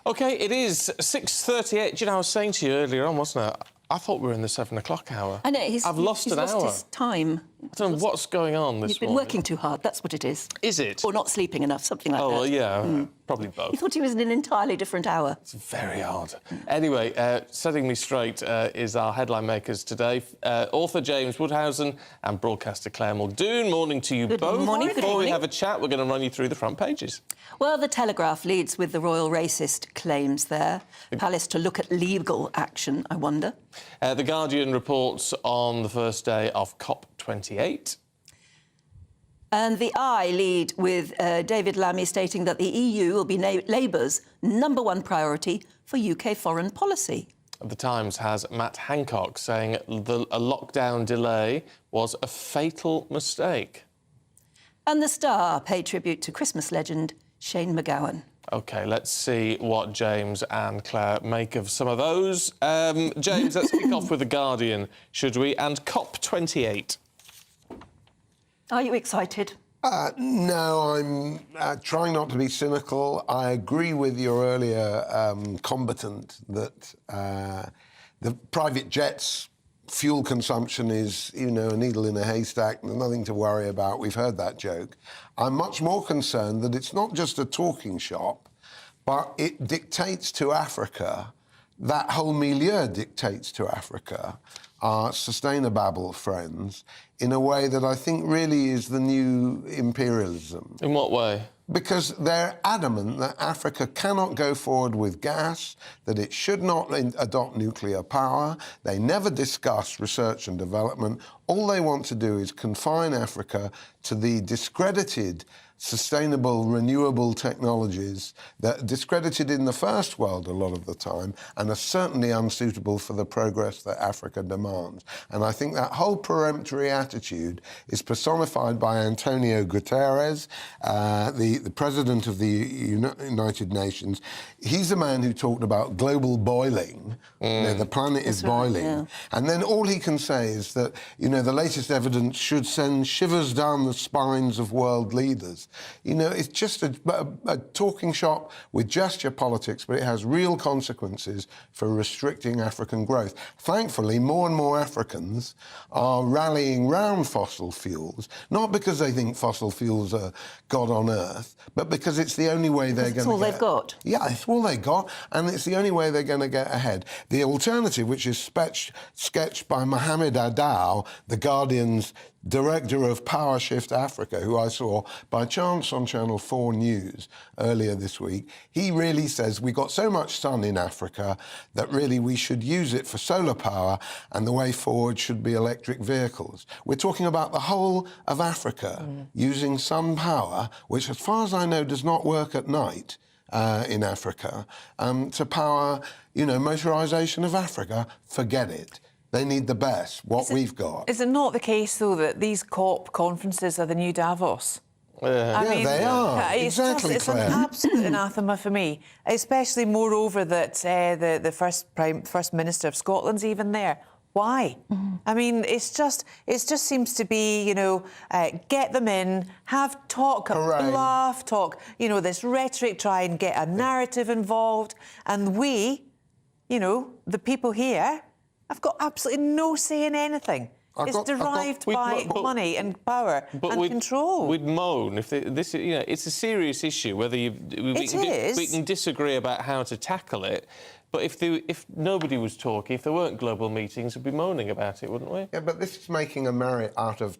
OK, it is 6:38. Do you know, I was saying to you earlier on, wasn't I? I thought we were in the 7 o'clock hour. I know, I've lost an hour. He's lost his time. I don't know what's going on this morning. You've been working too hard, that's what it is. Is it? Or not sleeping enough, something like that. Oh, well, yeah, probably both. You thought he was in an entirely different hour. It's very odd. Anyway, setting me straight is our headline makers today. Author James Woodhousen and broadcaster Claire Muldoon. Morning to you both. Good morning. Before we have a chat, we're going to run you through the front pages. Well, the Telegraph leads with the royal racist claims there. Palace to look at legal action, I wonder. The Guardian reports on the first day of COP28. And the Eye lead with David Lammy stating that the EU will be Labour's #1 priority for UK foreign policy. The Times has Matt Hancock saying a lockdown delay was a fatal mistake. And the Star paid tribute to Christmas legend Shane McGowan. OK, let's see what James and Claire make of some of those. James, let's kick off with The Guardian, should we? And COP28. Are you excited? No, I'm trying not to be cynical. I agree with your earlier combatant that the private jets' fuel consumption is, you know, a needle in a haystack. There's nothing to worry about. We've heard that joke. I'm much more concerned that it's not just a talking shop, but it dictates to Africa, that whole milieu dictates to Africa, our sustainable friends, in a way that I think really is the new imperialism. In what way? Because they're adamant that Africa cannot go forward with gas, that it should not adopt nuclear power. They never discuss research and development. All they want to do is confine Africa to the discredited, sustainable, renewable technologies that are discredited in the first world a lot of the time and are certainly unsuitable for the progress that Africa demands. And I think that whole peremptory attitude is personified by Antonio Guterres, the president of the United Nations. He's the man who talked about global boiling. You know, the planet is boiling. Yeah. And then all he can say is that, you know, the latest evidence should send shivers down the spines of world leaders. You know, it's just a talking shop with gesture politics, but it has real consequences for restricting African growth. Thankfully, more and more Africans are rallying round fossil fuels, not because they think fossil fuels are God on earth, but because it's the only way they're going to get... It's all they've got. Yeah, it's all they got, and it's the only way they're going to get ahead. The alternative, which is sketched by Mohamed Adaw, the Guardian's director of Power Shift Africa, who I saw by chance on Channel 4 News earlier this week, he really says we've got so much sun in Africa that really we should use it for solar power and the way forward should be electric vehicles. We're talking about the whole of Africa using sun power, which as far as I know does not work at night in Africa, to power, you know, motorisation of Africa. Forget it. They need the best, what we've got. Is it not the case, though, that these COP conferences are the new Davos? I mean, they are. It's Exactly, it's Claire. an absolute anathema for me, especially moreover that the First Minister of Scotland's even there. Why? I mean, it just seems to be, you know, get them in, have talk, bluff talk, you know, this rhetoric, try and get a narrative involved, and we, you know, the people here, I've got absolutely no say in anything. It's derived by money and power and control. We'd moan if this, you know, it's a serious issue. Whether we can disagree about how to tackle it, but if nobody was talking, if there weren't global meetings, we'd be moaning about it, wouldn't we? Yeah, but this is making a merit out of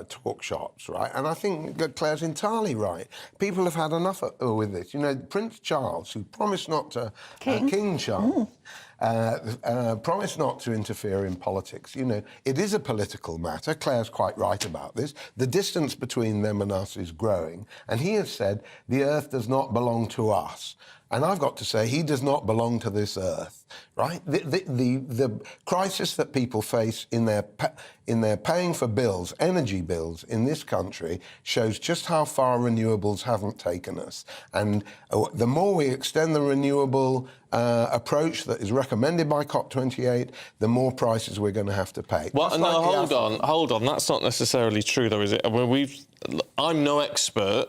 talk shops, right? And I think that Claire's entirely right. People have had enough with this. You know, Prince Charles, who promised not to... King Charles... promise not to interfere in politics. You know, it is a political matter. Claire's quite right about this. The distance between them and us is growing. And he has said, the earth does not belong to us. And I've got to say, he does not belong to this earth, right? The crisis that people face in their paying for bills, energy bills, in this country shows just how far renewables haven't taken us. And the more we extend the renewable approach that is recommended by COP28, the more prices we're going to have to pay. Well, no, hold on. That's not necessarily true, though, is it? I mean, I'm no expert,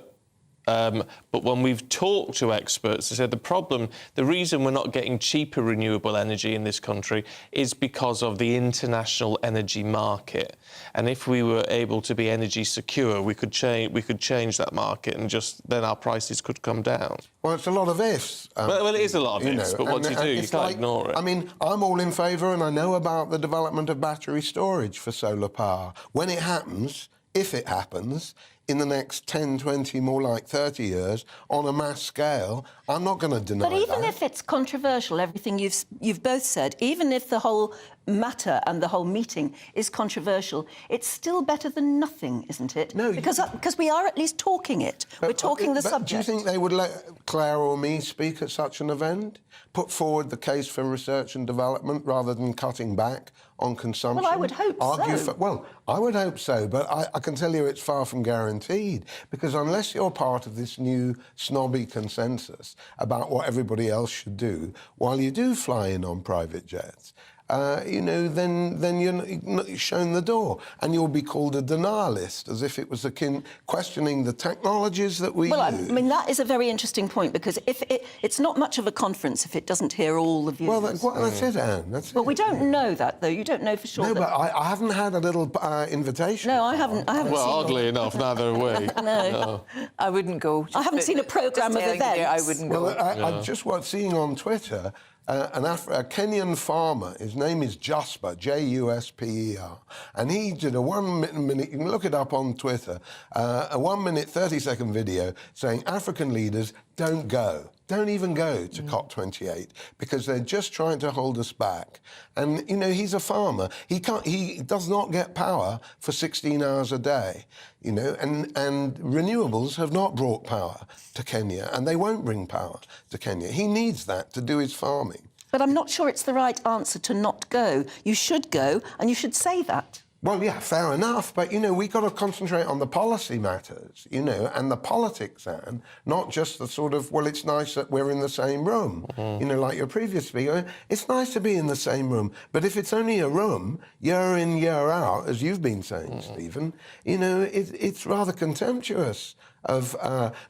But when we've talked to experts, they said the reason we're not getting cheaper renewable energy in this country is because of the international energy market. And if we were able to be energy secure, we could change that market, and then our prices could come down. Well, it's a lot of ifs. Well, it is a lot of ifs, but what do you do? You can't ignore it. I mean, I'm all in favour, and I know about the development of battery storage for solar power. When it happens, if it happens, in the next 10, 20, more like 30 years, on a mass scale, I'm not going to deny that. But even if it's controversial, everything you've both said, even if the whole matter and the whole meeting is controversial, it's still better than nothing, isn't it? No, because we are at least talking it. We're talking the subject. Do you think they would let Claire or me speak at such an event? Put forward the case for research and development rather than cutting back on consumption? Well, I would hope so. I would hope so, but I can tell you it's far from guaranteed, because unless you're part of this new snobby consensus about what everybody else should do, while you do fly in on private jets, then you're shown the door, and you'll be called a denialist, as if it was akin questioning the technologies that we use. Well, I mean, that is a very interesting point, because if it's not much of a conference if it doesn't hear all the views. Well, that's it, Anne. Well, we don't know that, though. You don't know for sure. No, but I haven't had a little invitation. No, I haven't. Well, oddly enough, neither have we. No. I wouldn't go. I haven't seen a programme of events. I wouldn't go. I just was seeing on Twitter a Kenyan farmer. His name is Jusper, Jusper, and he did a 1 minute. You can look it up on Twitter. A 1 minute 30-second video saying African leaders don't even go to COP28 because they're just trying to hold us back. And he's a farmer. He does not get power for 16 hours a day. And renewables have not brought power to Kenya, and they won't bring power to Kenya. He needs that to do his farming. But I'm not sure it's the right answer to not go. You should go, and you should say that. Well, yeah, fair enough. But, we've got to concentrate on the policy matters, and the politics, Anne, not just the sort of, well, it's nice that we're in the same room. Like your previous speaker, it's nice to be in the same room. But if it's only a room, year in, year out, as you've been saying, Stephen, it's rather contemptuous of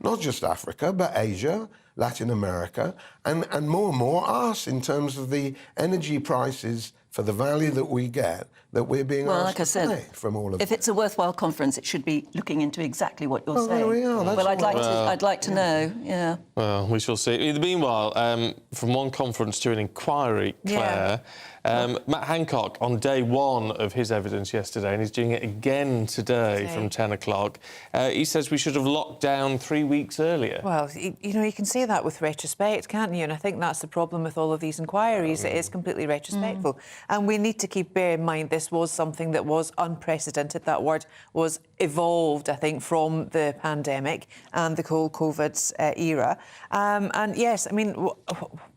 not just Africa, but Asia, Latin America, and more us in terms of the energy prices for the value that we get, that we're being asked to pay from all of if that. it's a worthwhile conference, it should be looking into exactly what you're saying. There we are. Well, I'd like to know, yeah. Well, we shall see. Meanwhile, from one conference to an inquiry, Claire, Matt Hancock on day one of his evidence yesterday, and he's doing it again today from 10 o'clock. He says we should have locked down 3 weeks earlier. Well, you can say that with retrospect, can't you? And I think that's the problem with all of these inquiries. It is completely retrospectful. And we need to bear in mind this was something that was unprecedented. That word was evolved, I think, from the pandemic and the whole COVID era. And yes, I mean,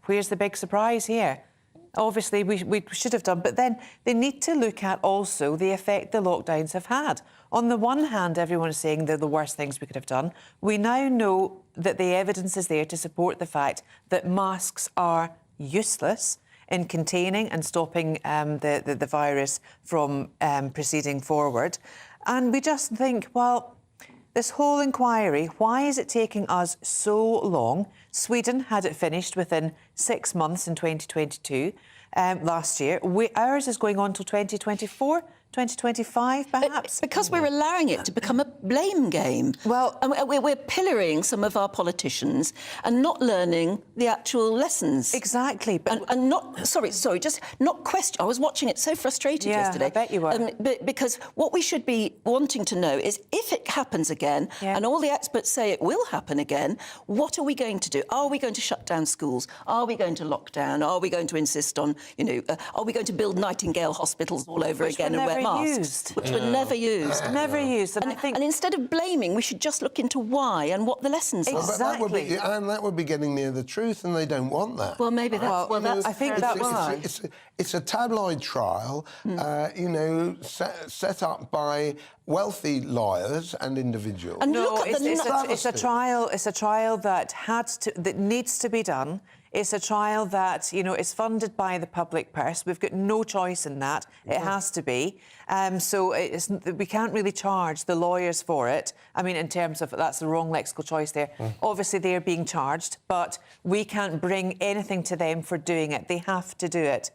where's the big surprise here? Obviously, we should have done, but then they need to look at also the effect the lockdowns have had. On the one hand, everyone is saying they're the worst things we could have done. We now know that the evidence is there to support the fact that masks are useless in containing and stopping the virus from proceeding forward. And we just think, well, this whole inquiry, why is it taking us so long? Sweden had it finished within 6 months in 2022, last year. Ours is going on till 2024, 2025, perhaps? Because we're allowing it to become a blame game. Well, and we're pillorying some of our politicians and not learning the actual lessons. Exactly. But and not, just not question. I was watching it so frustrated yesterday. I bet you were. Because what we should be wanting to know is if it happens again, and all the experts say it will happen again, what are we going to do? Are we going to shut down schools? Are we going to lock down? Are we going to insist on, are we going to build Nightingale hospitals all over again and wear masks? Which were never used. Never used. And instead of blaming, we should just look into why and what the lessons are. Exactly. That would be getting near the truth, and they don't want that. Well, maybe that's... I think that's why. It's a tabloid trial, set up by wealthy lawyers and individuals. And it's a trial. It's a trial that needs to be done. It's a trial that, you know, is funded by the public purse. We've got no choice in that. It has to be. So we can't really charge the lawyers for it. I mean, in terms of, that's the wrong lexical choice there. Obviously, they're being charged, but we can't bring anything to them for doing it. They have to do it.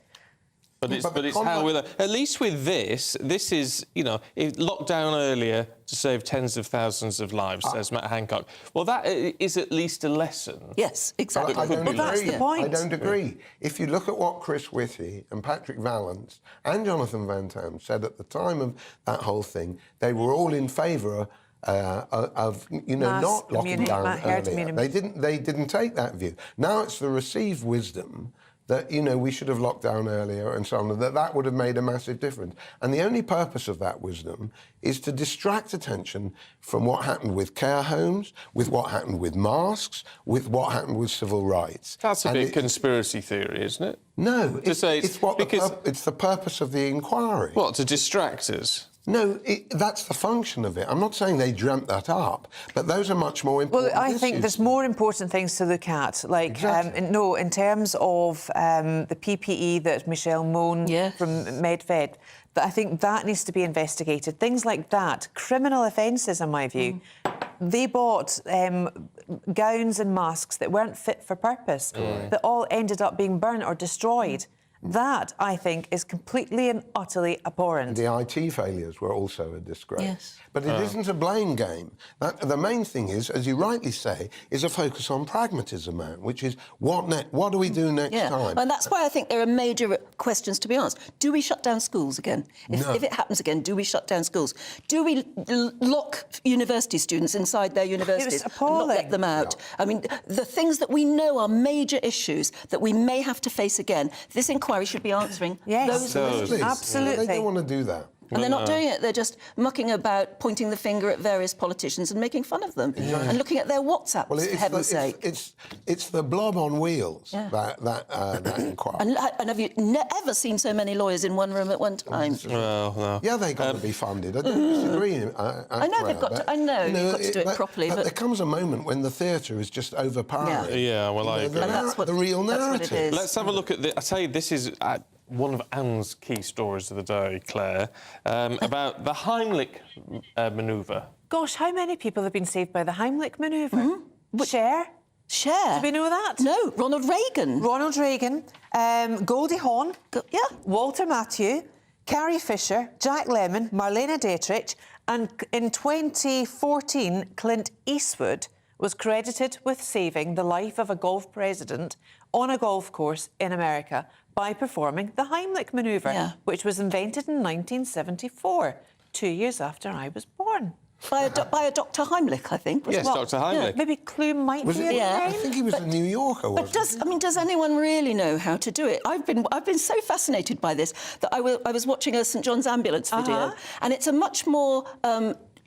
But it's how we'll... At least with this is, you know, lockdown earlier to save tens of thousands of lives, says Matt Hancock. Well, that is at least a lesson. Yes, exactly. I don't agree. That's the point. I don't agree. If you look at what Chris Whitty and Patrick Vallance and Jonathan Van Tam said at the time of that whole thing, they were all in favour of you know, not locking down earlier. They didn't take that view. Now it's the received wisdom that, you know, we should have locked down earlier and so on, that would have made a massive difference. And the only purpose of that wisdom is to distract attention from what happened with care homes, with what happened with masks, with what happened with civil rights. That's a bit conspiracy theory, isn't it? No, it's the purpose of the inquiry. What, to distract us? No, that's the function of it. I'm not saying they dreamt that up, but those are much more important Well, I issues. think there's more important things to look at. Like, Exactly. no, in terms of the PPE that Michelle Mone from Medved, I think that needs to be investigated. Things like that, criminal offences, in my view. They bought gowns and masks that weren't fit for purpose, that all ended up being burnt or destroyed. That, I think, is completely and utterly abhorrent. The IT failures were also a disgrace. Yes. But it isn't a blame game. The main thing is, as you rightly say, is a focus on pragmatism, man, which is what do we do next time? And that's why I think there are major questions to be asked. Do we shut down schools again? If it happens again, do we shut down schools? Do we lock university students inside their universities and not let them out? Yeah. I mean, the things that we know are major issues that we may have to face again, this inquiry should be answering those. Absolutely. They don't want to do that. And they're not doing it. They're just mucking about, pointing the finger at various politicians and making fun of them and looking at their WhatsApps, for heaven's sake. It's the blob on wheels, that inquiry. And have you ever seen so many lawyers in one room at one time? Well, no. Yeah, they've got to be funded. I don't disagree. I know they've got to. I know you've got to do it properly. But there comes a moment when the theatre is just overpowering. Yeah, well, I agree. And that's the real narrative. That's what it is. Let's have a look at I tell you, this is one of Anne's key stories of the day, Claire, about the Heimlich manoeuvre. Gosh, how many people have been saved by the Heimlich manoeuvre? Cher? Cher? Do we know that? No, Ronald Reagan. Ronald Reagan, Goldie Hawn, Walter Matthau, Carrie Fisher, Jack Lemmon, Marlene Dietrich, and in 2014, Clint Eastwood was credited with saving the life of a golf president on a golf course in America by performing the Heimlich manoeuvre, which was invented in 1974, 2 years after I was born. By a Dr. Heimlich, I think. Yes, Dr. Heimlich. Maybe Clue might be in I there. think he was a New Yorker, wasn't he? Does anyone really know how to do it? I've been so fascinated by this that I was watching a St John's Ambulance video, and it's a much more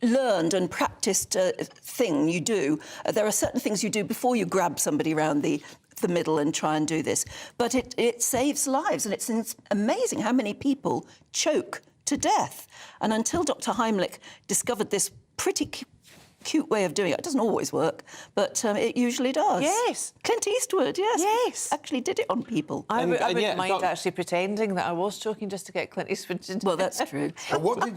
learned and practiced thing you do. There are certain things you do before you grab somebody around the middle and try and do this. But it saves lives, and it's amazing how many people choke to death. And until Dr. Heimlich discovered this pretty cute way of doing it doesn't always work, but it usually does. Yes. Clint Eastwood, yes. Yes. Actually did it on people. I wouldn't mind actually pretending that I was choking just to get Clint Eastwood to do it. Well, that's true. What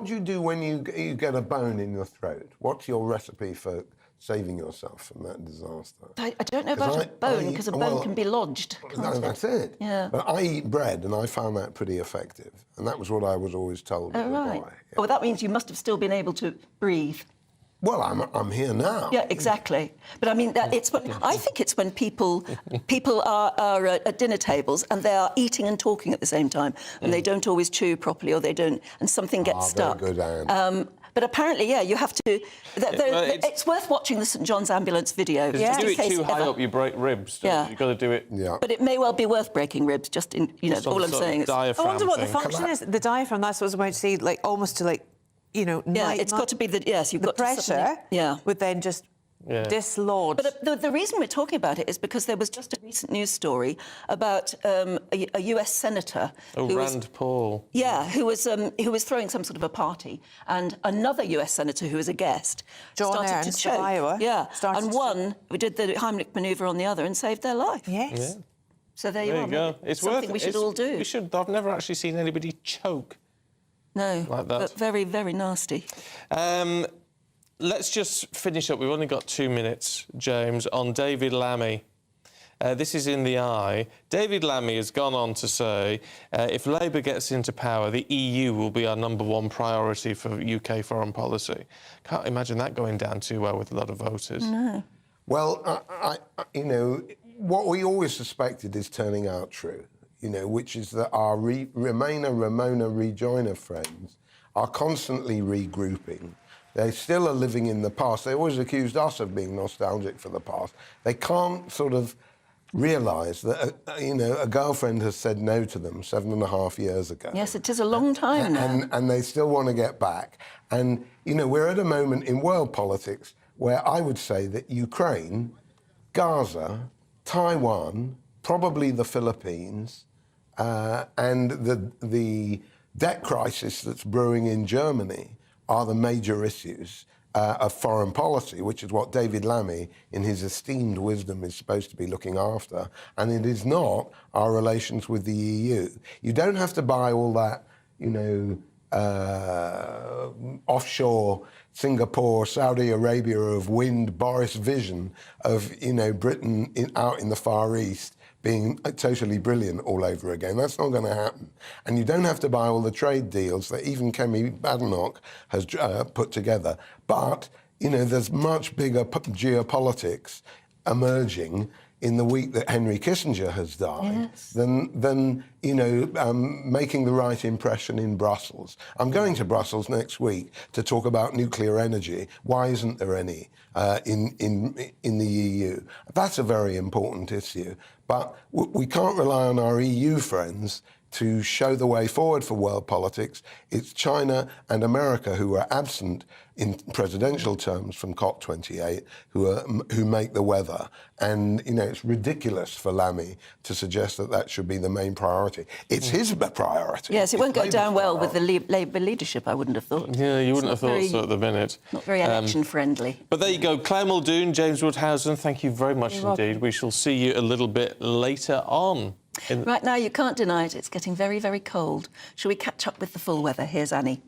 do you do when you get a bone in your throat? What's your recipe for saving yourself from that disaster? I don't know about a bone, because a bone can be lodged, can't it? That's it. Yeah. But I eat bread, and I found that pretty effective. And that was what I was always told as a boy. Yeah. Oh, that means you must have still been able to breathe. Well, I'm here now. Yeah, exactly. But I mean, I think it's when people are at dinner tables and they are eating and talking at the same time, and they don't always chew properly, or they don't, and something gets stuck. Very good, Anne. But apparently, you have to. It's worth watching the St John's Ambulance video. If you do it too high up, you break ribs. You've got to do it. Yeah. But it may well be worth breaking ribs. Just in, all I'm saying is. I wonder what the function is. The diaphragm. That's what I was about to say. Like almost to it's got to be the you've got pressure. To would then just dislodge. But the reason we're talking about it is because there was just a recent news story about a US senator. Rand Paul. Yeah, who was throwing some sort of a party, and another US senator who was a guest John started Ernst to choke. of Iowa. Yeah, and one did the Heimlich manoeuvre on the other and saved their life. Yes. Yeah. So there you There are. you go. Maybe It's something worth. we should all do. We should. I've never actually seen anybody choke. No, like that. but very, very nasty. Let's just finish up. We've only got 2 minutes, James, on David Lammy. This is in the Eye. David Lammy has gone on to say, if Labour gets into power, the EU will be our #1 priority for UK foreign policy. Can't imagine that going down too well with a lot of voters. No. Well, you know, what we always suspected is turning out true, you know, which is that our Remainer, Ramona, Rejoiner friends are constantly regrouping. They still are living in the past. They always accused us of being nostalgic for the past. They can't sort of realise that, you know, a girlfriend has said no to them 7.5 years ago. Yes, it is a long time now. And they still want to get back. And, you know, we're at a moment in world politics where I would say that Ukraine, Gaza, Taiwan, probably the Philippines, and the debt crisis that's brewing in Germany are the major issues of foreign policy, which is what David Lammy, in his esteemed wisdom, is supposed to be looking after. And it is not our relations with the EU. You don't have to buy all that, you know, offshore Singapore, Saudi Arabia of wind Boris vision of, you know, Britain out in the Far East being totally brilliant all over again. That's not going to happen. And you don't have to buy all the trade deals that even Kemi Badenoch has put together. But, you know, there's much bigger geopolitics emerging in the week that Henry Kissinger has died than you know, making the right impression in Brussels. I'm going to Brussels next week to talk about nuclear energy. Why isn't there any in the EU? That's a very important issue. But we can't rely on our EU friends to show the way forward for world politics. It's China and America who are absent in presidential terms from COP28 who make the weather. And, you know, it's ridiculous for Lammy to suggest that that should be the main priority. It's his priority. Yes, it won't go Labour's down well with priority. the Labour leadership, I wouldn't have thought. Yeah, you wouldn't have thought very- so at the minute. Not very election-friendly. But there you go. Claire Muldoon, James Woodhousen, thank you very much indeed. We shall see you a little bit later on. Right now, you can't deny it. It's getting very, very cold. Shall we catch up with the full weather? Here's Annie.